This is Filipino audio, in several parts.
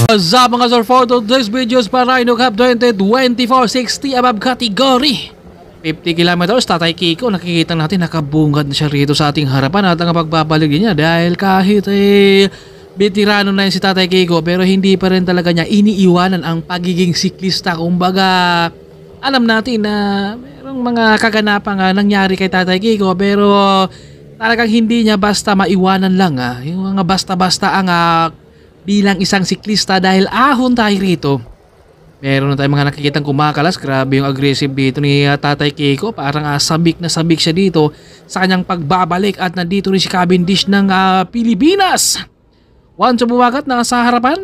Sa mga sir for today's videos para Rhino Cup 2024 60 above category 50 kilometers, Tatay Kiko, nakikita natin nakabungad na siya rito sa ating harapan at ang pagbabalik niya dahil kahit veterano na yun si Tatay Kiko pero hindi pa rin talaga niya iniiwanan ang pagiging siklista. Kumbaga alam natin na merong mga kaganapan nangyari kay Tatay Kiko pero talagang hindi niya basta maiwanan lang yung mga basta-basta ang bilang isang siklista dahil ahon tayo rito. Meron na tayong mga nakikitang kumakalas. Grabe yung aggressive dito ni Tatay Kiko. Parang sabik na sabik siya dito sa kanyang pagbabalik at nandito rin si Cavendish ng Pilipinas. Once bumagat na sa harapan.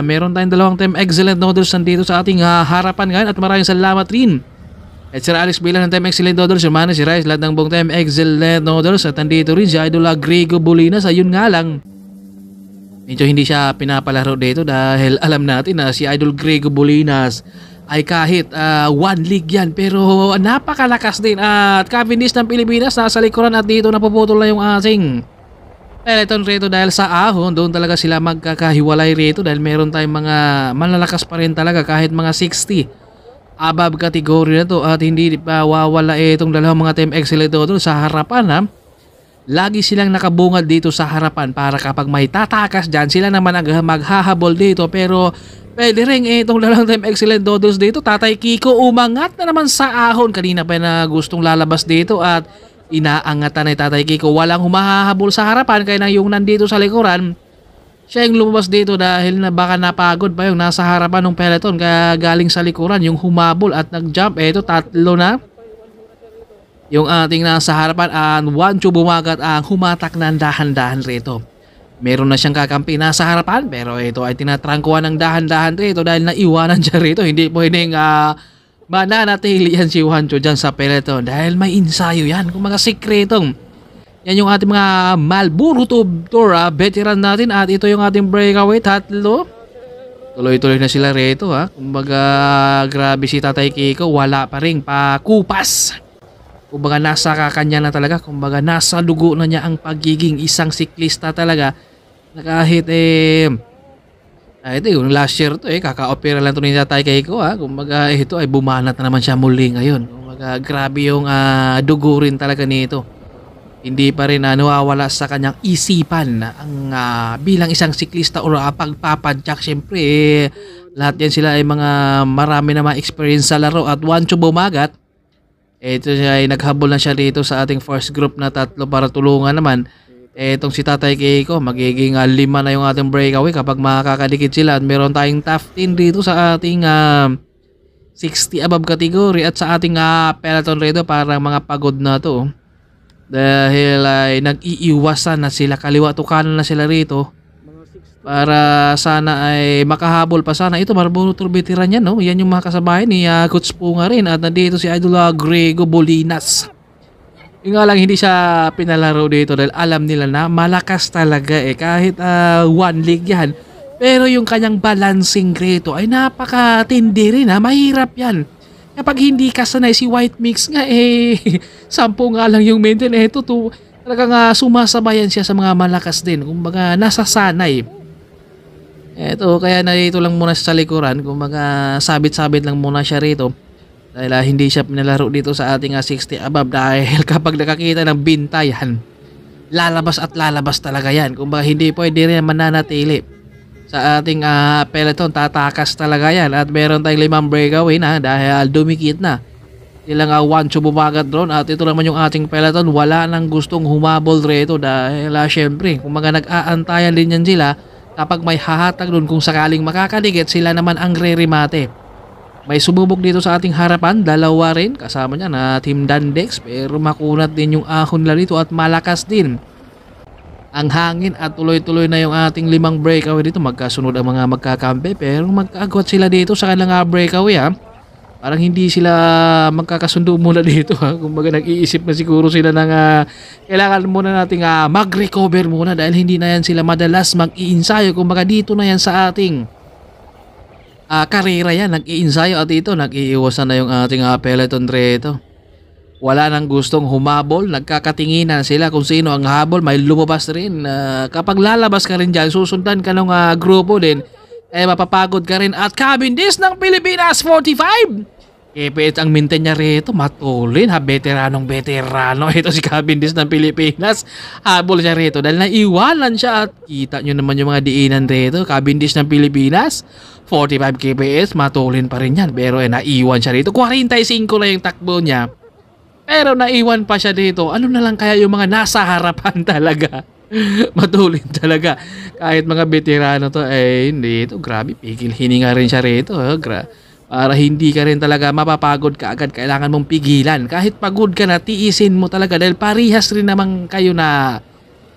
Meron tayong dalawang team excellent noodles nandito sa ating harapan ngayon at maraming salamat rin. At Sir Alex bilang ng Team Excellent Noodles, yung mana si Rice, lahat ng buong Team Excellent Noodles at nandito rin si Idol Grego Bolinas. Ayun nga lang, medyo hindi siya pinapalaro dito dahil alam natin na si Idol Grego Bolinas ay kahit one league yan pero napakalakas din at Cavendish ng Pilipinas nasa likuran at dito napuputol na yung ating peloton rito dahil sa ahon doon talaga sila magkakahiwalay rito dahil meron tayong mga malalakas pa rin talaga kahit mga 60 above category na to at hindi pa wawala itong dalawang mga Team Excellent doon sa harapan Lagi silang nakabungad dito sa harapan para kapag may tatakas dyan sila naman ang maghahabol dito pero pwede rin itong dalawang Team Excellent Dodos dito. Tatay Kiko umangat na naman sa ahon kanina pa na gustong lalabas dito at inaangatan ni Tatay Kiko. Walang humahabol sa harapan kaya nang yung nandito sa likuran siya yung lumabas dito dahil na baka napagod pa yung nasa harapan ng peloton kaya galing sa likuran yung humabol at nag-jump. Ito tatlo na yung ating nasa harapan at Juancho bumagat ang humatak ng dahan-dahan rito. Meron na siyang kakampi nasa harapan pero ito ay tinatrangkuhan ng dahan-dahan rito dahil naiwanan siya rito. Hindi pwedeng mananatili yan si Juancho dyan sa peloton dahil may ensayo yan kung mga sikretong. Yan yung ating mga Marlboro Tour veteran natin at ito yung ating breakaway tatlo. Tuloy-tuloy na sila rito Kumbaga grabe si Tatay Kiko, wala pa rin pakupas. Kumbaga nasa kakanya na talaga, kumbaga nasa dugo na niya ang pagiging isang siklista talaga na kahit ito yung last year to kaka-opera lang to ni Tatay Kiko kumbaga ito ay bumanat na naman siya muli ngayon. Kumbaga grabe yung dugo rin talaga nito. Hindi pa rin nawawala sa kanyang isipan ang bilang isang siklista o pagpapadyak. Siyempre lahat yan sila ay mga marami na mga experience sa laro at Juancho bumagat. Ito siya ay naghabol na siya dito sa ating first group na tatlo para tulungan naman. Etong si Tatay Kiko magiging 5 na yung ating breakaway kapag makakadikit sila at meron tayong top 10 dito sa ating 60 above category at sa ating peloton rito parang mga pagod na to. Dahil ay nag-iiwasan na sila kaliwa to kanan na sila rito para sana ay makahabol pa sana. Ito Marlboro Tour veteran yan yan yung mga kasabayan ni Coach Punga rin at nandito si Idol Grego Bolinas. Yung nga lang hindi siya pinalaro dito dahil alam nila na malakas talaga kahit one league yan pero yung kanyang balancing rito ay napakatindi rin mahirap yan. Kapag hindi ka sanay si White Mix nga 10 nga lang yung maintain ito to talagang sumasabayan siya sa mga malakas din. Kumbaga nasasanay. Ito kaya narito lang muna sa likuran. Kumbaga sabit-sabit lang muna siya rito. Dahil hindi siya pinalaro dito sa ating 60 above dahil kapag nakakita ng bintayan lalabas at lalabas talaga yan. Kumbaga hindi pwede rin mananatili sa ating peloton, tatakas talaga yan at meron tayong 5 breakaway na dahil dumikit na ilang Juancho bumagat doon at ito naman yung ating peloton wala nang gustong humabol rito dahil syempre kumbaga nag-aantayan din yan sila kapag may hahatag doon kung sakaling makakadikit sila naman ang re-remate. May sumubok dito sa ating harapan, dalawa rin kasama niya na Team Dandex pero makunat din yung ahon nila dito at malakas din ang hangin at tuloy-tuloy na yung ating 5 breakaway dito. Magkasunod ang mga magkakampi pero magkaagwat sila dito sa kanilang breakaway Parang hindi sila magkakasundo muna dito Kumbaga nag-iisip na siguro sila ng kailangan muna nating mag-recover muna dahil hindi na yan sila madalas mag-iinsayo. Kumbaga dito na yan sa ating karera yan, nag-iinsayo at ito nag-iiwasan na yung ating peloton rito. Wala nang gustong humabol, nagkakatinginan sila kung sino ang habol, may lumabas rin. Kapag lalabas ka rin dyan, susundan ka ng grupo din, mapapagod ka rin. At Cavendish ng Pilipinas, 45. KPH ang maintain niya rito, matulin ha, veteranong ito si Cavendish ng Pilipinas. Habol siya rito dahil naiwanan siya at kita nyo naman yung mga diinan rito. Cavendish ng Pilipinas, 45 kps, matulin pa rin yan. Pero naiwan siya rito, 45 na yung takbo niya. Pero naiwan pa siya dito. Ano na lang kaya yung mga nasa harapan talaga? Matulin talaga. Kahit mga veterano to, hindi ito, grabe, pigil hininga rin siya rito. Para hindi ka rin talaga mapapagod ka agad, kailangan mong pigilan. Kahit pagod ka na, tiisin mo talaga dahil parihas rin naman kayo na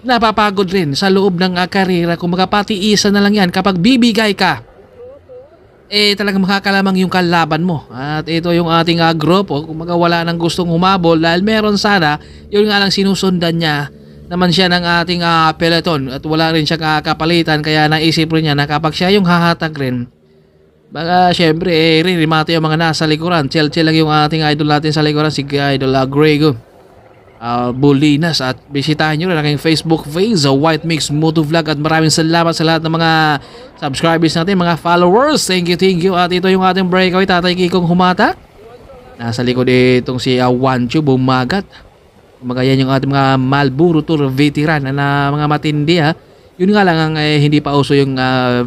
napapagod rin sa loob ng karera. Kung makapatiisan na lang yan, kapag bibigay ka, talagang makakalamang yung kalaban mo. At ito yung ating grupo, kung wala nang gustong humabol dahil meron sana, yun nga lang sinusundan niya naman siya ng ating peloton at wala rin siya kapalitan, kaya naisip rin niya na kapag siya yung hahatag rin, baka syempre rimate yung mga nasa likuran. Chill lang yung ating idol natin sa likuran, si Idol Grego Bulinas. At bisitahin nyo rin ang aking Facebook page, White Mix Moto Vlog. At maraming salamat sa lahat ng mga subscribers natin, mga followers. Thank you. At ito yung ating breakaway, Tatay Kikong humata. Nasa likod itong si Wancho bumagat. Yan yung ating mga Marlboro Tour veteran na mga matindi ha. Yun nga lang ang hindi pa uso yung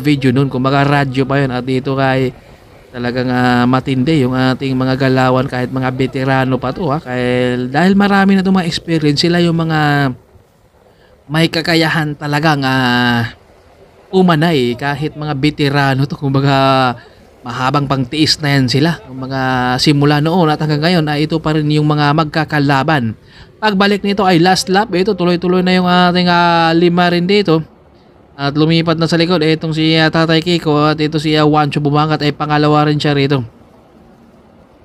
video nun, kumbaga radyo pa yun. At dito kay talagang matindi yung ating mga galawan, kahit mga veterano pa to ha. Dahil marami na itong mga experience, sila yung mga may kakayahan talagang umanay kahit mga veterano to. Kumbaga mahabang pangtiis na yan sila. Kumbaga simula noon at hanggang ngayon ito pa rin yung mga magkakalaban. Pagbalik nito ay last lap, ito tuloy-tuloy na yung ating lima rin dito. At lumipat na sa likod itong si Tatay Kiko at ito si Wancho bumangat ay pangalawa rin siya rito.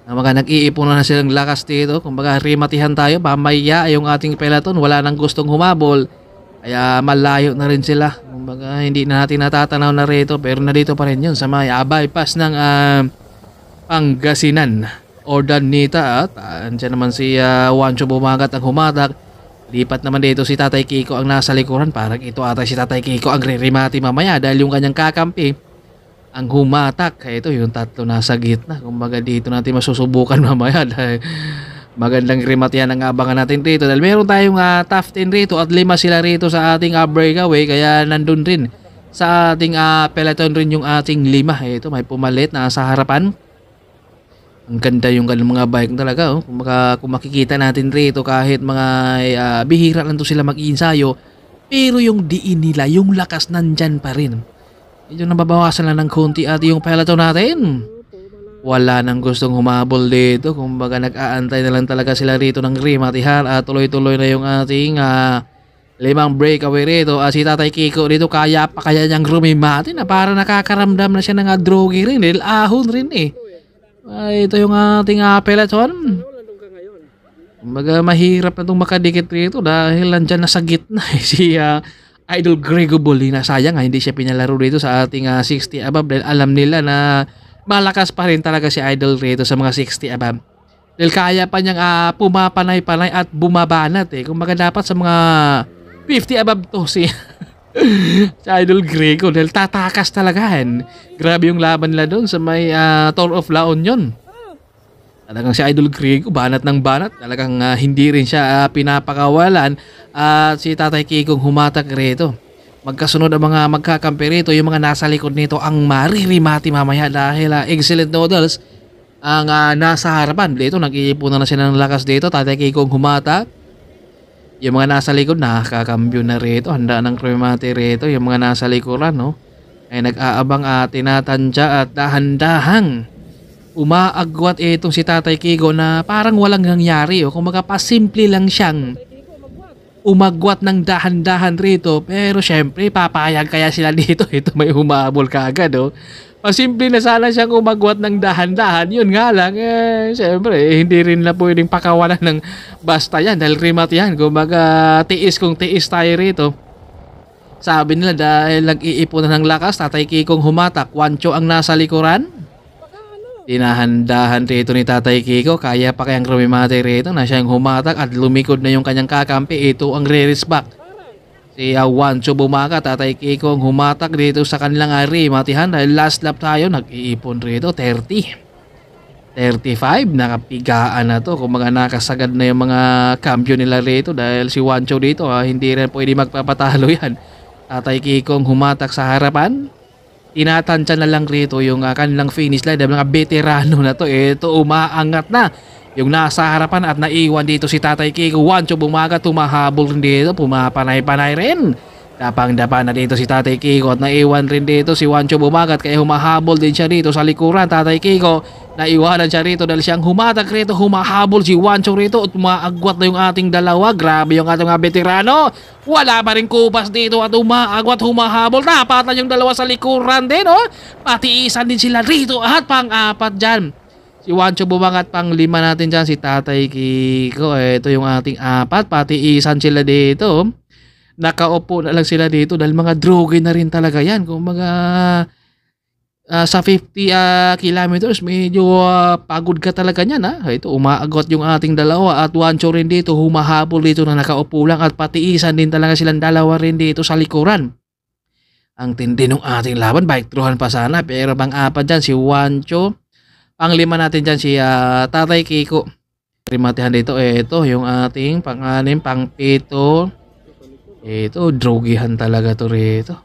Mga nag-iipunan na silang lakas dito. Kumbaga rimatihan tayo, pamaya yung ating peloton, wala nang gustong humabol. Kaya malayo na rin sila. Kumbaga hindi na natin natatanaw na rito, pero nandito pa rin yun sa may bypass ng Pangasinan. Ordanita at andyan naman si Wancho bumangat ang humatak. Lipat naman dito si Tatay Kiko ang nasa likuran. Parang ito ata si Tatay Kiko ang rimati mamaya dahil yung kanyang kakampi ang humatak. Ito yung tatlo nasa gitna. Kumbaga dito natin masusubukan mamaya dahil magandang rimatihan ang abangan natin rito. Dahil meron tayong top 10 rito at 5 sila rito sa ating breakaway. Kaya nandun rin sa ating peloton rin yung ating 5. Ito may pumalit na sa harapan. Ang ganda yung mga bike talaga. Kung makikita natin rito, kahit mga bihira lang to sila mag-iinsayo, pero yung diin nila, yung lakas nandyan pa rin. Medyo nababawasan lang ng konti at yung peloton natin, wala nang gustong humabol dito. Kumbaga nag-aantay na lang talaga sila rito ng rimatihan at tuloy-tuloy na yung ating 5 breakaway rito. Si Tatay Kiko dito, kaya niyang rumimati na para nakakaramdam na siya ng drogi rin. Dahil ahon rin ito yung ating peloton. Kumbaga mahirap na itong makadikit rito dahil nandyan na sa gitna si Idol Grego Bulinas. Sayang hindi siya pinalaro dito sa ating 60 above dahil alam nila na malakas pa rin talaga si Idol rito sa mga 60 above. Dahil kaya pa niyang pumapanay-panay at bumabanat Kumbaga dapat sa mga 50 above to si Idol Grego dahil tatakas talagahan. Grabe yung laban nila doon sa may Tour of La Union. Talagang si Idol Grego banat ng banat. Talagang hindi rin siya pinapakawalan. At si Tatay Kikong humatak rito. Magkasunod ang mga magkakampi rito. Yung mga nasa likod nito ang maririmati mamaya dahil excellent noodles ang nasa harapan. Dito nag-iipunan na sila ng lakas dito. Tatay Kikong humatak. Yung mga nasa likod nakakambyo na rito. Handa ng kremate rito. Yung mga nasa likuran ay nag-aabang tinatansya at dahan-dahang umaagwat itong si Tatay Kiko na parang walang nangyari. Kung magpasimple lang siyang umagwat ng dahan-dahan rito. Pero syempre papayag kaya sila dito. Ito may humabol kaagad. Pasimple na sana siyang umagwat ng dahan-dahan. Yun nga lang, syempre, hindi rin na pwedeng pakawalan ng basta yan. Dahil remat yan. Kumbaga, tiis kung tiis tayo rito. Sabi nila dahil nag-iipon na ng lakas, Tatay Kikong humatak. Wancho ang nasa likuran. Tinahandahan rito ni Tatay Kiko. Kaya pa kayang rumimate rito na siyang humatak at lumikod na yung kanyang kakampi. Ito ang re-respect Si Juancho Bumaga, Tatay Kiko ang humatak dito sa kanilang matihan dahil last lap tayo, nag-iipon rito, 35, nakapigaan na to. Kung mga nakasagad na yung mga kampiyon nila rito dahil si Juancho dito hindi rin pwede magpapatalo yan. Tatay Kiko ang humatak sa harapan. Tinatansya na lang rito yung kanilang finish line dahil mga veterano na to. Ito umaangat na yung nasa harapan at naiwan dito si Tatay Kiko. Juancho Bumaga tumahabol rin dito, pumapanay-panay rin. Dapang-dapa na dito si Tatay Kiko at naiwan rin dito si Juancho Bumaga at kaya humahabol din siya rito sa likuran. Tatay Kiko, naiwanan siya rito dahil siyang humatak rito, humahabol si Juancho rito at umaagwat na yung ating dalawa. Grabe yung ating mga veterano. Wala pa rin kupas dito at umaagwat, humahabol. Napatan yung dalawa sa likuran din, oh. Patiisan din sila rito at pang-apat dyan si Juancho Bumaga at pang-lima natin dyan si Tatay Kiko. Ito yung ating apat, patiisan sila dito. Nakaupo na lang sila dito dahil mga droge na rin talaga yan. Kung mga sa 50 kilometers, medyo pagod ka talaga niyan. Ito, umaagot yung ating dalawa at Juancho rin dito, humahabol dito na nakaupo lang at patiisan din talaga silang dalawa rin dito sa likuran. Ang tindi ng ating laban, bike throughhan pa sana, pero pang-apat dyan si Juancho. Pang-lima natin dyan si Tatay Kiko. Primatihan dito, ito yung ating pang-anim, pang-pito. Ito, drogihan talaga to rito.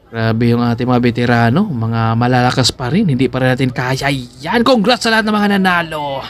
Grabe yung ating mga veterano, mga malalakas pa rin, hindi pa rin natin kaya yan. Congrats sa lahat ng mga nanalo!